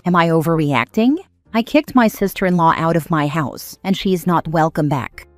Am I overreacting? I kicked my sister-in-law out of my house, and she's not welcome back.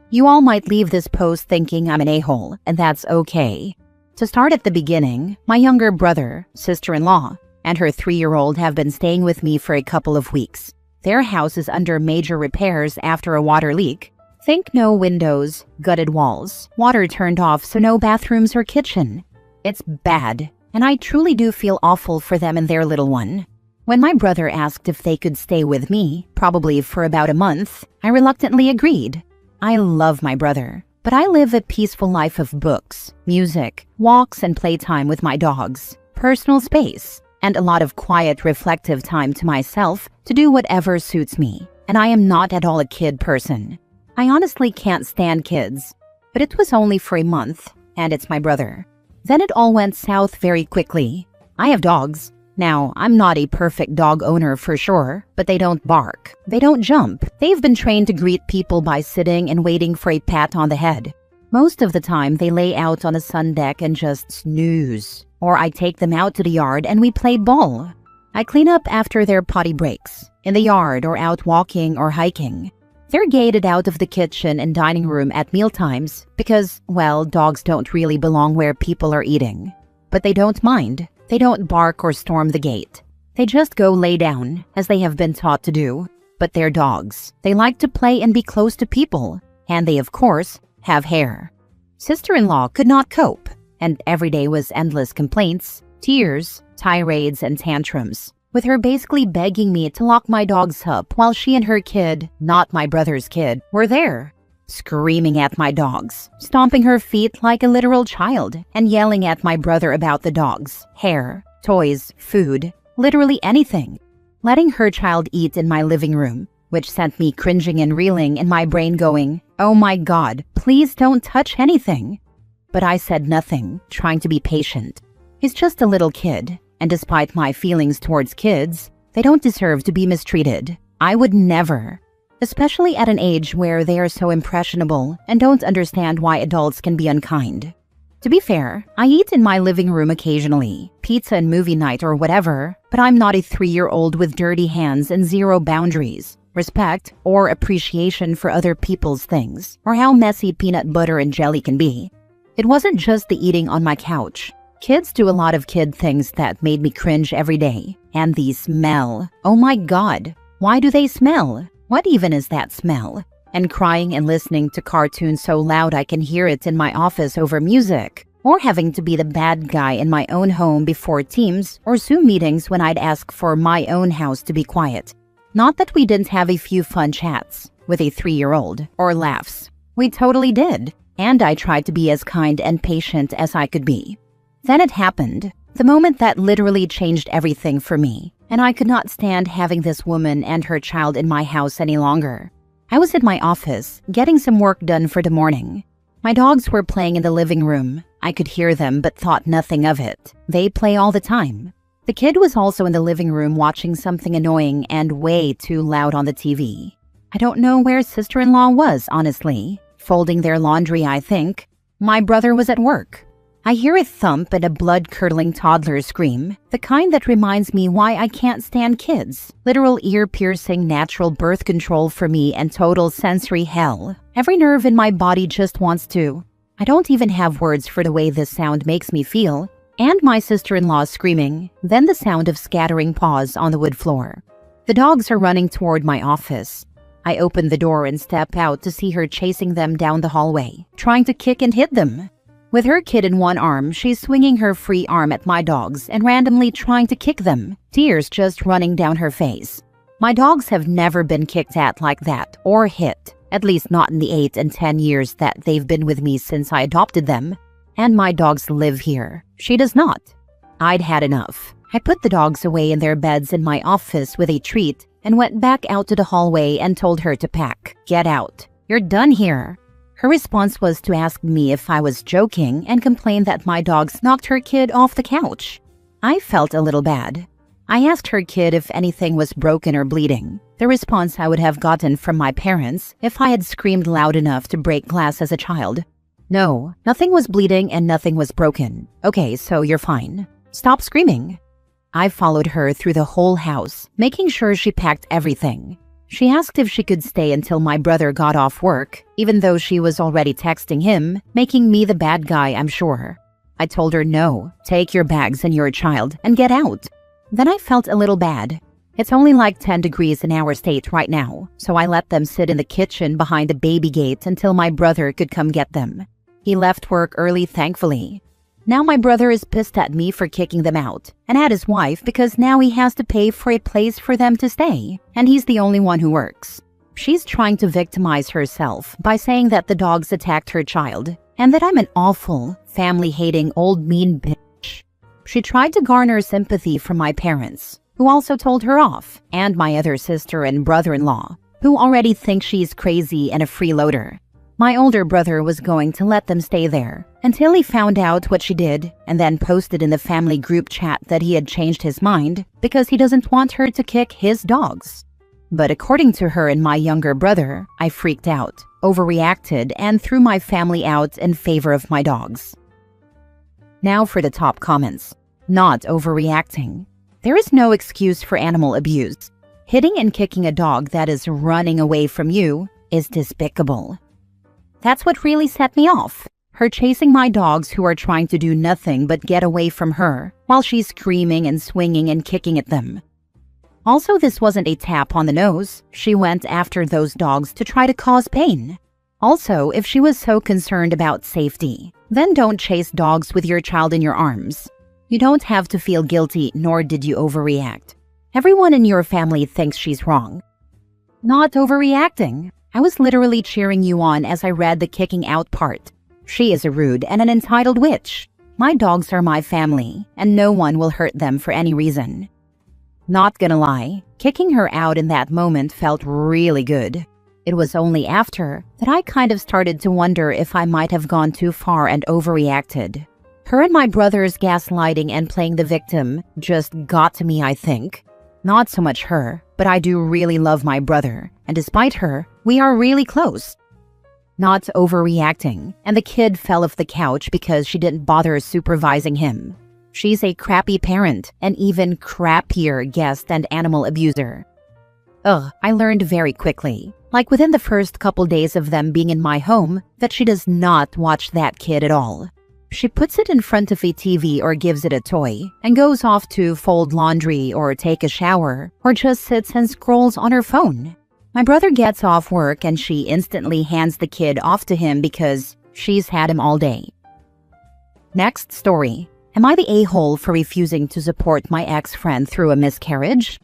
You all might leave this post thinking I'm an a-hole, and that's okay. To start at the beginning, my younger brother, sister-in-law, and her 3-year-old have been staying with me for a couple of weeks. Their house is under major repairs after a water leak. Think no windows, gutted walls, water turned off so no bathrooms or kitchen. It's bad, and I truly do feel awful for them and their little one. When my brother asked if they could stay with me, probably for about a month, I reluctantly agreed. I love my brother, but I live a peaceful life of books, music, walks and playtime with my dogs, personal space, and a lot of quiet, reflective time to myself to do whatever suits me. And I am not at all a kid person. I honestly can't stand kids, but it was only for a month, and it's my brother. Then it all went south very quickly. I have dogs. Now, I'm not a perfect dog owner for sure, but they don't bark. They don't jump. They've been trained to greet people by sitting and waiting for a pat on the head. Most of the time, they lay out on a sun deck and just snooze. Or I take them out to the yard and we play ball. I clean up after their potty breaks, in the yard or out walking or hiking. They're gated out of the kitchen and dining room at mealtimes because, well, dogs don't really belong where people are eating. But they don't mind. They don't bark or storm the gate. They just go lay down, as they have been taught to do. But they're dogs. They like to play and be close to people. And they, of course, have hair. Sister-in-law could not cope, and every day was endless complaints, tears, tirades, and tantrums, with her basically begging me to lock my dogs up while she and her kid, not my brother's kid, were there. Screaming at my dogs, stomping her feet like a literal child, and yelling at my brother about the dogs, hair, toys, food, literally anything. Letting her child eat in my living room, which sent me cringing and reeling in my brain going, oh my God, please don't touch anything. But I said nothing, trying to be patient. He's just a little kid, and despite my feelings towards kids, they don't deserve to be mistreated. I would never. Especially at an age where they are so impressionable and don't understand why adults can be unkind. To be fair, I eat in my living room occasionally, pizza and movie night or whatever, but I'm not a 3-year-old with dirty hands and zero boundaries, respect, or appreciation for other people's things, or how messy peanut butter and jelly can be. It wasn't just the eating on my couch. Kids do a lot of kid things that made me cringe every day. And the smell. Oh my God, why do they smell? What even is that smell? And crying and listening to cartoons so loud I can hear it in my office over music. Or having to be the bad guy in my own home before Teams or Zoom meetings when I'd ask for my own house to be quiet. Not that we didn't have a few fun chats with a 3-year-old or laughs. We totally did. And I tried to be as kind and patient as I could be. Then it happened. The moment that literally changed everything for me. And I could not stand having this woman and her child in my house any longer. I was in my office, getting some work done for the morning. My dogs were playing in the living room. I could hear them but thought nothing of it. They play all the time. The kid was also in the living room watching something annoying and way too loud on the TV. I don't know where sister-in-law was, honestly. Folding their laundry, I think. My brother was at work. I hear a thump and a blood-curdling toddler scream, the kind that reminds me why I can't stand kids. Literal ear-piercing natural birth control for me and total sensory hell. Every nerve in my body just wants to. I don't even have words for the way this sound makes me feel. And my sister-in-law screaming, then the sound of scattering paws on the wood floor. The dogs are running toward my office. I open the door and step out to see her chasing them down the hallway, trying to kick and hit them. With her kid in one arm, she's swinging her free arm at my dogs and randomly trying to kick them, tears just running down her face. My dogs have never been kicked at like that or hit, at least not in the 8 and 10 years that they've been with me since I adopted them. And my dogs live here. She does not. I'd had enough. I put the dogs away in their beds in my office with a treat and went back out to the hallway and told her to pack. Get out. You're done here. Her response was to ask me if I was joking and complain that my dogs knocked her kid off the couch. I felt a little bad. I asked her kid if anything was broken or bleeding, the response I would have gotten from my parents if I had screamed loud enough to break glass as a child. No, nothing was bleeding and nothing was broken. Okay, so you're fine. Stop screaming. I followed her through the whole house, making sure she packed everything. She asked if she could stay until my brother got off work, even though she was already texting him, making me the bad guy, I'm sure. I told her no, take your bags and your child and get out. Then I felt a little bad. It's only like 10 degrees in our state right now, so I let them sit in the kitchen behind the baby gate until my brother could come get them. He left work early, thankfully. Now my brother is pissed at me for kicking them out, and at his wife because now he has to pay for a place for them to stay, and he's the only one who works. She's trying to victimize herself by saying that the dogs attacked her child, and that I'm an awful, family-hating, old mean bitch. She tried to garner sympathy from my parents, who also told her off, and my other sister and brother-in-law, who already think she's crazy and a freeloader. My older brother was going to let them stay there until he found out what she did and then posted in the family group chat that he had changed his mind because he doesn't want her to kick his dogs. But according to her and my younger brother, I freaked out, overreacted, and threw my family out in favor of my dogs. Now for the top comments. Not overreacting. There is no excuse for animal abuse. Hitting and kicking a dog that is running away from you is despicable. That's what really set me off. Her chasing my dogs who are trying to do nothing but get away from her while she's screaming and swinging and kicking at them. Also, this wasn't a tap on the nose. She went after those dogs to try to cause pain. Also, if she was so concerned about safety, then don't chase dogs with your child in your arms. You don't have to feel guilty, nor did you overreact. Everyone in your family thinks she's wrong. Not overreacting. I was literally cheering you on as I read the kicking out part. She is a rude and an entitled witch. My dogs are my family, and no one will hurt them for any reason. Not gonna lie, kicking her out in that moment felt really good. It was only after that I kind of started to wonder if I might have gone too far and overreacted. Her and my brother's gaslighting and playing the victim just got to me, I think. Not so much her, but I do really love my brother, and despite her, we are really close. Not overreacting, and the kid fell off the couch because she didn't bother supervising him. She's a crappy parent, an even crappier guest and animal abuser. I learned very quickly, like within the first couple days of them being in my home, that she does not watch that kid at all. She puts it in front of a TV or gives it a toy, and goes off to fold laundry or take a shower, or just sits and scrolls on her phone. My brother gets off work and she instantly hands the kid off to him because she's had him all day. Next story. Am I the a-hole for refusing to support my ex-friend through a miscarriage?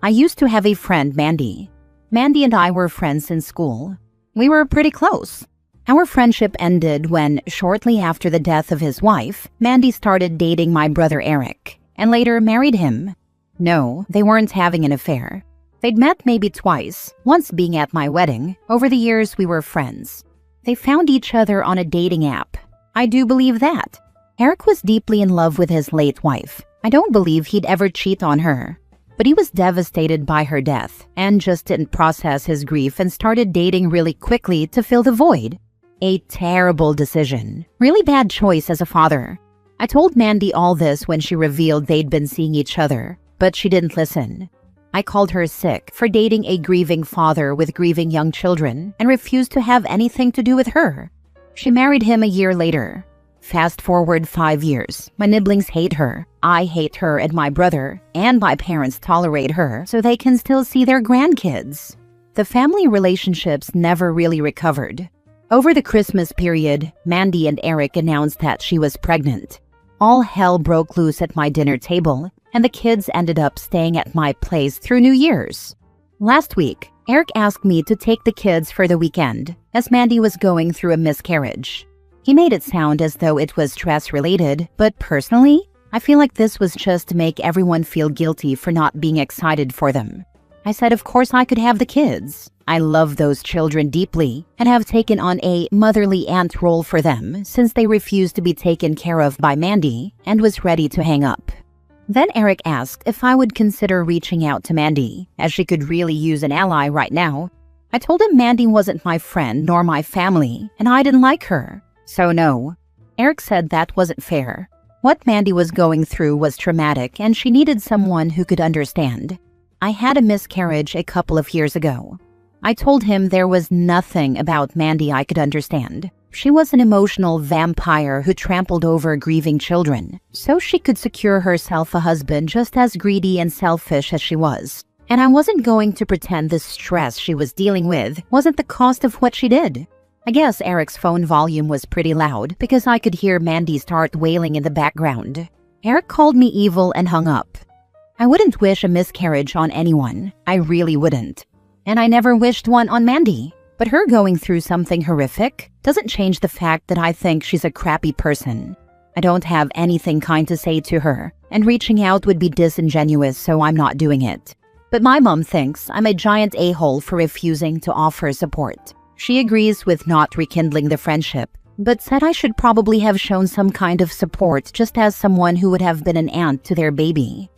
I used to have a friend, Mandy. Mandy and I were friends in school. We were pretty close. Our friendship ended when, shortly after the death of his wife, Mandy started dating my brother Eric, and later married him. No, they weren't having an affair. They'd met maybe twice, once being at my wedding. Over the years, we were friends. They found each other on a dating app. I do believe that. Eric was deeply in love with his late wife. I don't believe he'd ever cheat on her. But he was devastated by her death, and just didn't process his grief and started dating really quickly to fill the void. A terrible decision. Really bad choice as a father. I told Mandy all this when she revealed they'd been seeing each other, but she didn't listen. I called her sick for dating a grieving father with grieving young children and refused to have anything to do with her. She married him a year later. Fast forward 5 years. My nibblings hate her. I hate her and my brother, and my parents tolerate her so they can still see their grandkids. The family relationships never really recovered. Over the Christmas period, Mandy and Eric announced that she was pregnant. All hell broke loose at my dinner table, and the kids ended up staying at my place through New Year's. Last week, Eric asked me to take the kids for the weekend, as Mandy was going through a miscarriage. He made it sound as though it was stress-related, but personally, I feel like this was just to make everyone feel guilty for not being excited for them. I said of course I could have the kids. I love those children deeply and have taken on a motherly aunt role for them since they refused to be taken care of by Mandy and was ready to hang up. Then Eric asked if I would consider reaching out to Mandy, as she could really use an ally right now. I told him Mandy wasn't my friend nor my family, and I didn't like her. So no. Eric said that wasn't fair. What Mandy was going through was traumatic and she needed someone who could understand. I had a miscarriage a couple of years ago. I told him there was nothing about Mandy I could understand. She was an emotional vampire who trampled over grieving children, so she could secure herself a husband just as greedy and selfish as she was. And I wasn't going to pretend the stress she was dealing with wasn't the cost of what she did. I guess Eric's phone volume was pretty loud because I could hear Mandy start wailing in the background. Eric called me evil and hung up. I wouldn't wish a miscarriage on anyone. I really wouldn't. And I never wished one on Mandy. But her going through something horrific doesn't change the fact that I think she's a crappy person. I don't have anything kind to say to her, and reaching out would be disingenuous, so I'm not doing it. But my mom thinks I'm a giant a-hole for refusing to offer support. She agrees with not rekindling the friendship, but said I should probably have shown some kind of support just as someone who would have been an aunt to their baby.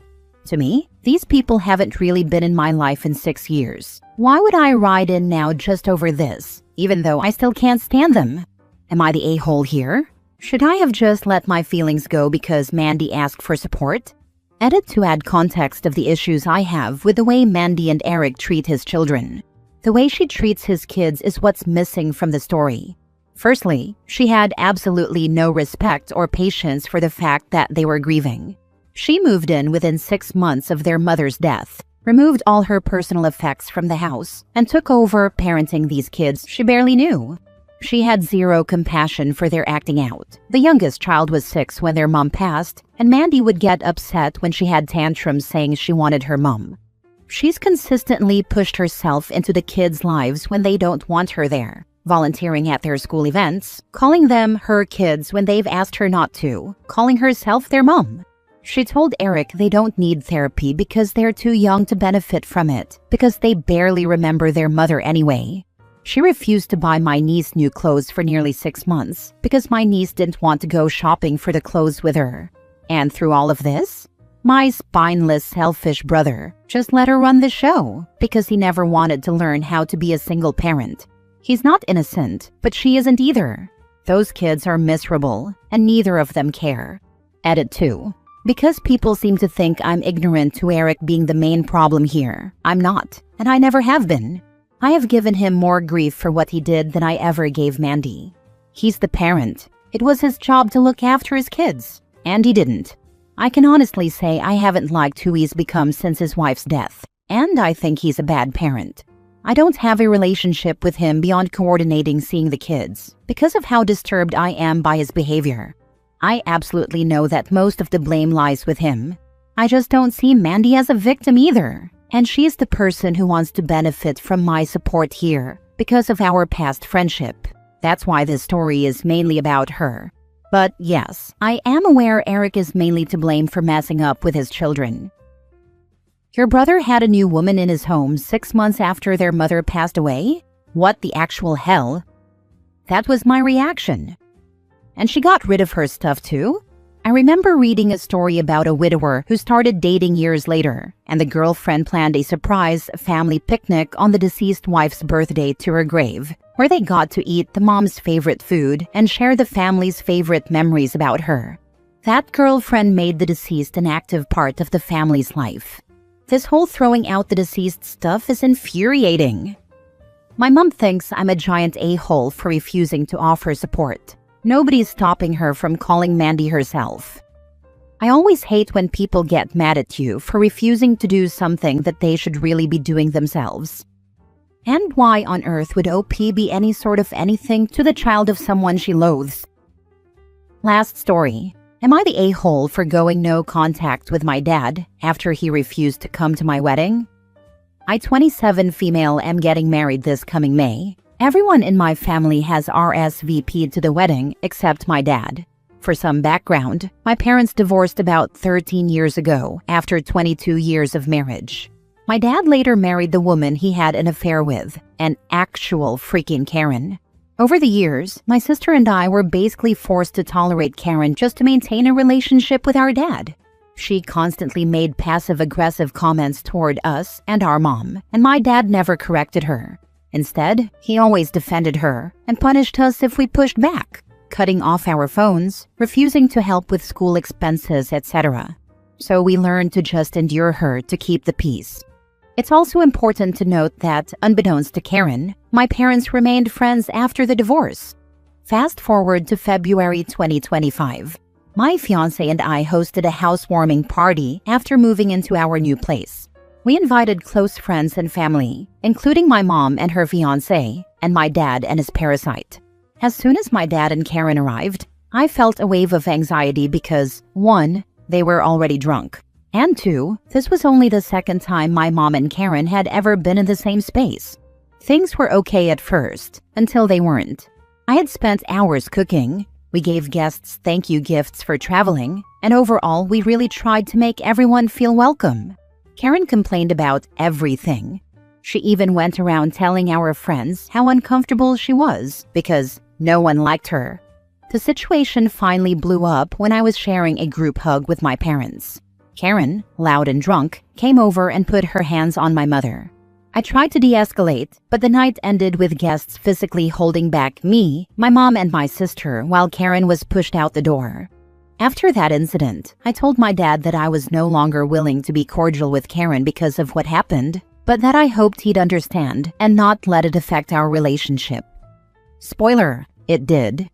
To me, these people haven't really been in my life in 6 years. Why would I ride in now just over this, even though I still can't stand them? Am I the a-hole here? Should I have just let my feelings go because Mandy asked for support? Edit to add context of the issues I have with the way Mandy and Eric treat his children. The way she treats his kids is what's missing from the story. Firstly, she had absolutely no respect or patience for the fact that they were grieving. She moved in within 6 months of their mother's death, removed all her personal effects from the house, and took over parenting these kids she barely knew. She had zero compassion for their acting out. The youngest child was 6 when their mom passed, and Mandy would get upset when she had tantrums saying she wanted her mom. She's consistently pushed herself into the kids' lives when they don't want her there, volunteering at their school events, calling them her kids when they've asked her not to, calling herself their mom. She told Eric they don't need therapy because they're too young to benefit from it, because they barely remember their mother anyway. She refused to buy my niece new clothes for nearly 6 months because my niece didn't want to go shopping for the clothes with her. And through all of this, my spineless, selfish brother just let her run the show because he never wanted to learn how to be a single parent. He's not innocent, but she isn't either. Those kids are miserable, and neither of them care. Edit 2. Because people seem to think I'm ignorant to Eric being the main problem here, I'm not, and I never have been. I have given him more grief for what he did than I ever gave Mandy. He's the parent. It was his job to look after his kids, and he didn't. I can honestly say I haven't liked who he's become since his wife's death, and I think he's a bad parent. I don't have a relationship with him beyond coordinating seeing the kids, because of how disturbed I am by his behavior. I absolutely know that most of the blame lies with him. I just don't see Mandy as a victim either, and she's the person who wants to benefit from my support here because of our past friendship. That's why this story is mainly about her. But yes, I am aware Eric is mainly to blame for messing up with his children. Your brother had a new woman in his home 6 months after their mother passed away? What the actual hell? That was my reaction. And she got rid of her stuff too? I remember reading a story about a widower who started dating years later, and the girlfriend planned a surprise family picnic on the deceased wife's birthday to her grave, where they got to eat the mom's favorite food and share the family's favorite memories about her. That girlfriend made the deceased an active part of the family's life. This whole throwing out the deceased stuff is infuriating. My mom thinks I'm a giant a-hole for refusing to offer support. Nobody's stopping her from calling Mandy herself. I always hate when people get mad at you for refusing to do something that they should really be doing themselves. And why on earth would OP be any sort of anything to the child of someone she loathes? Last story. Am I the a-hole for going no contact with my dad after he refused to come to my wedding? I, 27 female, am getting married this coming May. Everyone in my family has RSVP'd to the wedding except my dad. For some background, my parents divorced about 13 years ago after 22 years of marriage. My dad later married the woman he had an affair with, an actual freaking Karen. Over the years, my sister and I were basically forced to tolerate Karen just to maintain a relationship with our dad. She constantly made passive-aggressive comments toward us and our mom, and my dad never corrected her. Instead, he always defended her and punished us if we pushed back. cutting off our phones, refusing to help with school expenses, etc. So we learned to just endure her to keep the peace. It's also important to note that, unbeknownst to Karen, my parents remained friends after the divorce. Fast forward to February 2025. My fiancé and I hosted a housewarming party after moving into our new place. We invited close friends and family, including my mom and her fiancé, and my dad and his parasite. As soon as my dad and Karen arrived, I felt a wave of anxiety because, 1, they were already drunk, and 2, this was only the second time my mom and Karen had ever been in the same space. Things were okay at first, until they weren't. I had spent hours cooking. We gave guests thank you gifts for traveling, and overall, we really tried to make everyone feel welcome. Karen complained about everything. She even went around telling our friends how uncomfortable she was because no one liked her. The situation finally blew up when I was sharing a group hug with my parents. Karen, loud and drunk, came over and put her hands on my mother. I tried to de-escalate, but the night ended with guests physically holding back me, my mom, and my sister while Karen was pushed out the door. After that incident, I told my dad that I was no longer willing to be cordial with Karen because of what happened, but that I hoped he'd understand and not let it affect our relationship. Spoiler, it did.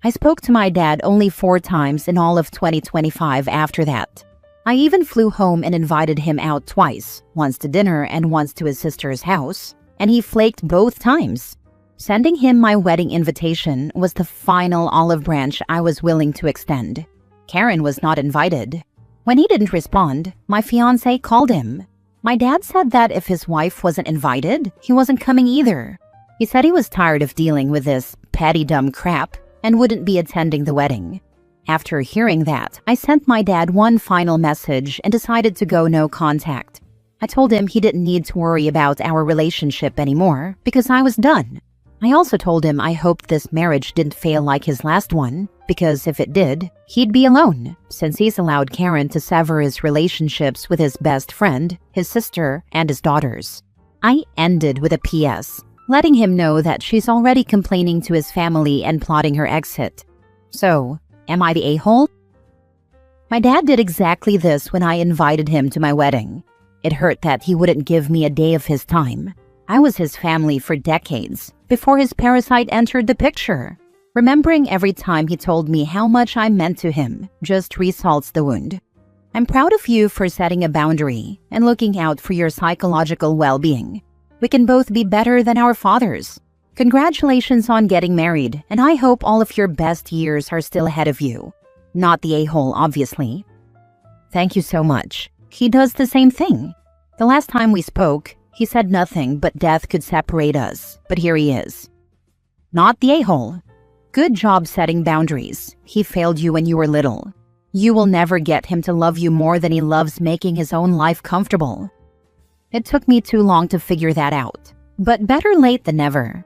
I spoke to my dad only 4 times in all of 2025 after that. I even flew home and invited him out twice, once to dinner and once to his sister's house, and he flaked both times. Sending him my wedding invitation was the final olive branch I was willing to extend. Karen was not invited. When he didn't respond, my fiancé called him. My dad said that if his wife wasn't invited, he wasn't coming either. He said he was tired of dealing with this petty dumb crap and wouldn't be attending the wedding. After hearing that, I sent my dad one final message and decided to go no contact. I told him he didn't need to worry about our relationship anymore because I was done. I also told him I hoped this marriage didn't fail like his last one, because if it did, he'd be alone, since he's allowed Karen to sever his relationships with his best friend, his sister, and his daughters. I ended with a PS, letting him know that she's already complaining to his family and plotting her exit. So, am I the a-hole? My dad did exactly this when I invited him to my wedding. It hurt that he wouldn't give me a day of his time. I was his family for decades, before his parasite entered the picture. Remembering every time he told me how much I meant to him just resalts the wound. I'm proud of you for setting a boundary and looking out for your psychological well-being. We can both be better than our fathers. Congratulations on getting married, and I hope all of your best years are still ahead of you. Not the a-hole, obviously. Thank you so much. He does the same thing. The last time we spoke, he said nothing but death could separate us, but here he is. Not the a-hole. Good job setting boundaries. He failed you when you were little. You will never get him to love you more than he loves making his own life comfortable. It took me too long to figure that out, but better late than never.